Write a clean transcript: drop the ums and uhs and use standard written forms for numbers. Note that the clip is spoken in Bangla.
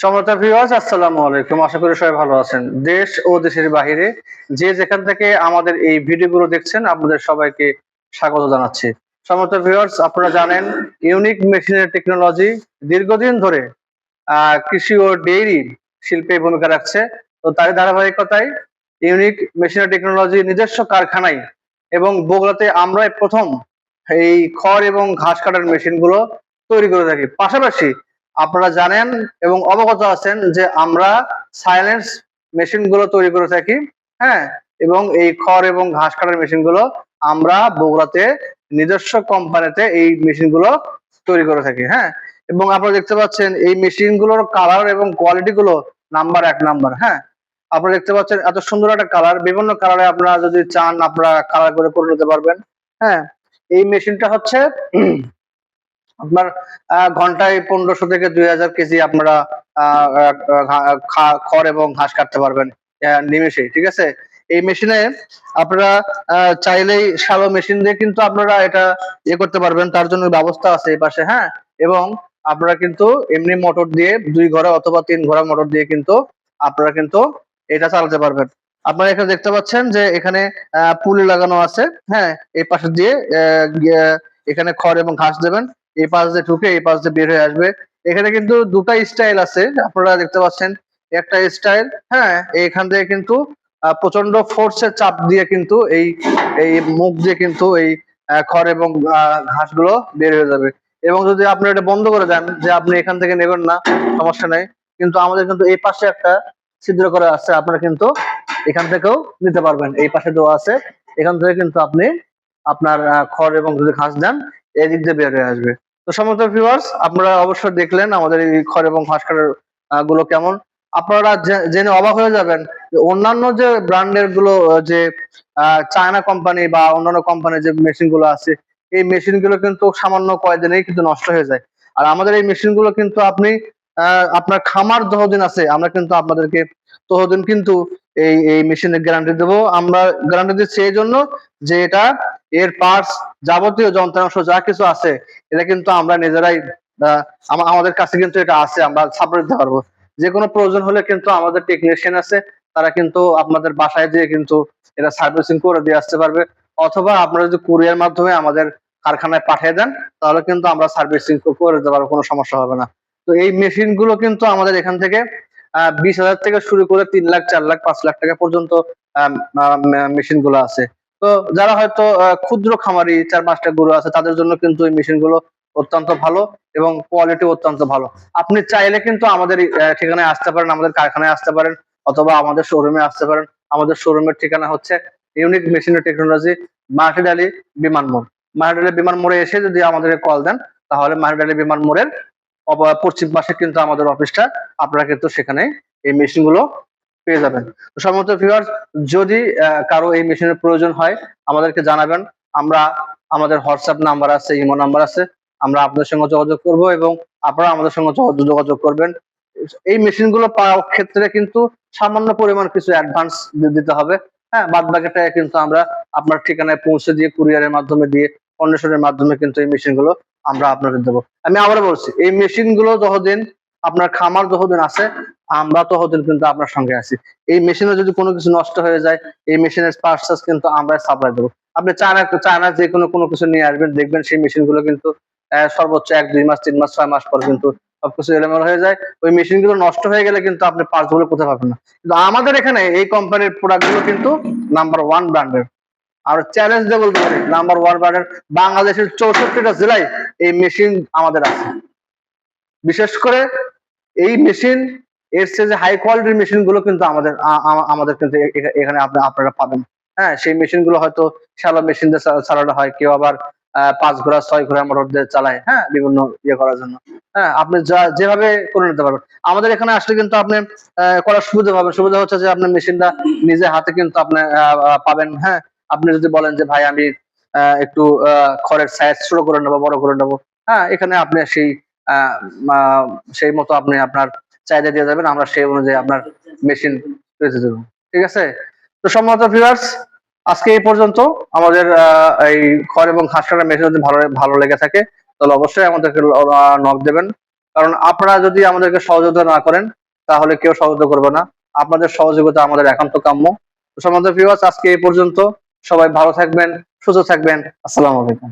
সম্মানিত ভিউয়ার্স, আসসালামু আলাইকুম। আশা করি সবাই ভালো আছেন। দেশ ও দেশের বাহিরে যে যেখান থেকে আমাদের এই ভিডিওগুলো দেখছেন, আপনাদের সবাইকে স্বাগত জানাচ্ছি। সম্মানিত ভিউয়ার্স, আপনারা জানেন ইউনিক মেশিনের টেকনোলজি দীর্ঘদিন ধরে কৃষি ও ডেইরি শিল্পে ভূমিকা রাখছে। তো তার ধারাবাহিকতায় ইউনিক মেশিনের টেকনোলজি নিজস্ব কারখানায় এবং বগুড়াতে আমরাই প্রথম এই খড় এবং ঘাস কাটার মেশিনগুলো তৈরি করে থাকি। পাশাপাশি আপনারা জানেন এবং অবগত আছেন যে আমরা সাইলেন্স মেশিন গুলো তৈরি করে থাকি। হ্যাঁ, এবং এই খড় এবং ঘাস কাটার মেশিন গুলো আমরা বগুড়াতে নিজস্ব কোম্পানিতে এই মেশিন গুলো তৈরি করে থাকি। হ্যাঁ, এবং আপনারা দেখতে পাচ্ছেন এই মেশিন গুলোর কালার এবং কোয়ালিটি গুলো নাম্বার এক নাম্বার। হ্যাঁ, আপনারা দেখতে পাচ্ছেন এত সুন্দর একটা কালার, বিভিন্ন কালারে আপনারা যদি চান আপনারা কালার করে নিতে পারবেন। হ্যাঁ, এই মেশিনটা হচ্ছে আপনার ঘন্টায় 1500 থেকে 2000 কেজি আপনারা খড় এবং ঘাস কাটতে পারবেন নিমেষেই। ঠিক আছে, এই মেশিনে আপনারা চাইলেই শ্যালো মেশিন দিয়ে কিন্তু আপনারা এটা ইয়ে করতে পারবেন, তার জন্য ব্যবস্থা আছে এই পাশে। হ্যাঁ, এবং আপনারা কিন্তু এমনি মোটর দিয়ে 2 ঘোড়া অথবা 3 ঘোড়া মোটর দিয়ে কিন্তু আপনারা কিন্তু এটা চালাতে পারবেন। আপনারা এখানে দেখতে পাচ্ছেন যে এখানে পুলি লাগানো আছে। হ্যাঁ, এই পাশে দিয়ে এখানে খড় এবং ঘাস দেবেন, এই পাশ দিয়ে ঢুকে এই পাশ দিয়ে বের হয়ে আসবে। এখানে কিন্তু দুটা স্টাইল আছে, আপনারা দেখতে পাচ্ছেন। একটা স্টাইল, হ্যাঁ, এখান থেকে কিন্তু প্রচন্ড ফোর্সের চাপ দিয়ে কিন্তু এই এই মুখ দিয়ে কিন্তু এই খড় এবং ঘাসগুলো বের হয়ে যাবে। এবং যদি আপনি এটা বন্ধ করে দেন যে আপনি এখান থেকে নেবেন না, সমস্যা নাই, কিন্তু আমাদের কিন্তু এই পাশে একটা ছিদ্র করা আছে, আপনারা কিন্তু এখান থেকেও নিতে পারবেন। এই পাশে দেওয়া আছে, এখান থেকে কিন্তু আপনি আপনার খড় এবং যদি ঘাস দেন এদিক দিয়ে বের হয়ে আসবে। তো সম্মানিত ভিউয়ার্স, আপনারা অবশ্যই দেখলেন আমাদের এই খড় এবং ঘাস কাটার গুলো কেমন। আপনারা জেনে অবাক হয়ে যাবেন যে অন্যান্য যে ব্র্যান্ডের গুলো, যে চায়না কোম্পানি বা অন্যান্য কোম্পানির যে মেশিন গুলো আছে, এই মেশিন গুলো কিন্তু সামান্য কয়েকদিনেই কিন্তু নষ্ট হয়ে যায়। আর আমাদের এই মেশিন গুলো কিন্তু আপনি আপনার খামার যতদিন আছে আমরা কিন্তু আপনাদেরকে ততদিন কিন্তু এই মেশিনের গ্যারান্টি দেবো। আমরা গ্যারান্টি দিচ্ছি এই জন্য যে এটা এর পার্টস যাবতীয় যন্ত্রাংশ যা কিছু আছে এটা কিন্তু আমরা নিজেরাই আমাদের কাছে কিন্তু এটা আছে, আমরা সাপ্লাই দিতে পারবো। যে কোনো প্রয়োজন হলে কিন্তু আমাদের টেকনিশিয়ান আছে, তারা কিন্তু আপনাদের বাসায় যেয়ে কিন্তু এটা সার্ভিসিং করে দিয়ে আসতে পারবে। অথবা আপনারা যদি কুরিয়ার মাধ্যমে আমাদের কারখানায় পাঠিয়ে দেন তাহলে কিন্তু আমরা সার্ভিসিং করে দিতে পারবো, কোনো সমস্যা হবে না। তো এই মেশিন গুলো কিন্তু আমাদের এখান থেকে 20,000 থেকে শুরু করে 3 লাখ, 4 লাখ, 5 লাখ টাকা পর্যন্ত মেশিন গুলো আছে। তো যারা হয়তো ক্ষুদ্র খামারি 4-5টা গরু আছে তাদের জন্য কিন্তু এই মেশিন গুলো অত্যন্ত ভালো এবং কোয়ালিটি অত্যন্ত ভালো। আপনি চাইলে কিন্তু আমাদের ঠিকানায় আসতে পারেন, আমাদের কারখানায় আসতে পারেন, অথবা আমাদের শোরুমে আসতে পারেন। আমাদের শোরুমের ঠিকানা হচ্ছে ইউনিক মেশিনের টেকনোলজি, মাটিডালি বিমান মোড়। মাটিডালি বিমান মোড়ে এসে যদি আমাদের কল দেন তাহলে মাটিডালি বিমান মোড়ের পশ্চিম পাশে কিন্তু আমাদের অফিসটা, আপনারা কিন্তু সেখানে এই মেশিন গুলো পেয়ে যাবেন। তো সম্মানিত ভিউয়ার্স, যদি কারো এই মেশিনের প্রয়োজন হয় আমাদেরকে জানাবেন। আমরা আমাদের হোয়াটসঅ্যাপ নাম্বার আছে, ইমো নাম্বার আছে, আমরা আপনাদের সঙ্গে যোগাযোগ করব এবং আপনারা আমাদের সঙ্গে যোগাযোগ করবেন। এই মেশিন গুলো পাওয়ার ক্ষেত্রে কিন্তু সামান্য পরিমাণ কিছু অ্যাডভান্স দিতে হবে। হ্যাঁ, বাদ বাকিটা কিন্তু আমরা আপনার ঠিকানায় পৌঁছে দিয়ে কুরিয়ারের মাধ্যমে দিয়ে কন্ডিশনের মাধ্যমে কিন্তু এই মেশিন গুলো আমরা আপনাদের দেবো। আমি আবারও বলছি, এই মেশিন গুলো যতদিন আপনার খামার যতদিন আছে আমরা ততদিন কিন্তু আপনার সঙ্গে আছি। এই মেশিনে যদি কোনো কিছু নষ্ট হয়ে যায় এই মেশিনের পার্টস কিন্তু আমরা সাপ্লাই দেবো। আপনি চায়না যে কোনো কিছু নিয়ে আসবেন, দেখবেন সেই মেশিন গুলো কিন্তু সর্বোচ্চ 1-2 মাস, 3 মাস, 6 মাস পর কিন্তু সবকিছু এলোমেলো হয়ে যায়। ওই মেশিন গুলো নষ্ট হয়ে গেলে কিন্তু আপনি পার্টস গুলো কোথায় পাবেন না। কিন্তু আমাদের এখানে এই কোম্পানির প্রোডাক্ট গুলো কিন্তু নাম্বার 1 ব্র্যান্ডের। আর চ্যালেঞ্জ দিয়ে বলতে পারি নাম্বার 1 ব্র্যান্ডের। বাংলাদেশের 64টা জেলায় এই মেশিন আমাদের আছে। বিশেষ করে এই মেশিন এর চেয়ে যে হাই কোয়ালিটির মেশিন গুলো কিন্তু আমাদের কিন্তু এখানে আপনারা পাবেন। হ্যাঁ, সেই মেশিন গুলো হয়তো শ্যালো মেশিন দিয়ে চালানো হয়, কেউ আবার 5 ঘোড়া 6 ঘোড়া মোটর দিয়ে চালায়। হ্যাঁ, বিভিন্ন ইয়ে করার জন্য। হ্যাঁ, আপনি যেভাবে করে নিতে পারবেন। আমাদের এখানে আসলে কিন্তু আপনি করার সুবিধা পাবেন। সুবিধা হচ্ছে যে আপনি মেশিনটা নিজে হাতে কিন্তু আপনি পাবেন। হ্যাঁ, আপনি যদি বলেন যে ভাই আমি একটু খড়ের সাইজ ছোট করে নেবো, বড় করে নেবো, হ্যাঁ, এখানে আপনি সেই মতো আপনি আপনার চাহিদা দিয়ে যাবেন, আমরা সেই অনুযায়ী আপনার মেশিন বেঁচে দেবো। ঠিক আছে, তো সম্মানিত ভিউয়ার্স, আজকে এই পর্যন্ত। আমাদের এই খড় এবং ঘাস কাটার মেশিন যদি ভালো লেগে থাকে তাহলে অবশ্যই আমাদেরকে নক দেবেন। কারণ আপনারা যদি আমাদেরকে সহযোগিতা না করেন তাহলে কেউ সহযোগিতা করবে না। আপনাদের সহযোগিতা আমাদের একান্ত কাম্য। তো সম্মানিত ভিউয়ার্স, আজকে এই পর্যন্ত। সবাই ভালো থাকবেন, সুস্থ থাকবেন। আসসালামু আলাইকুম।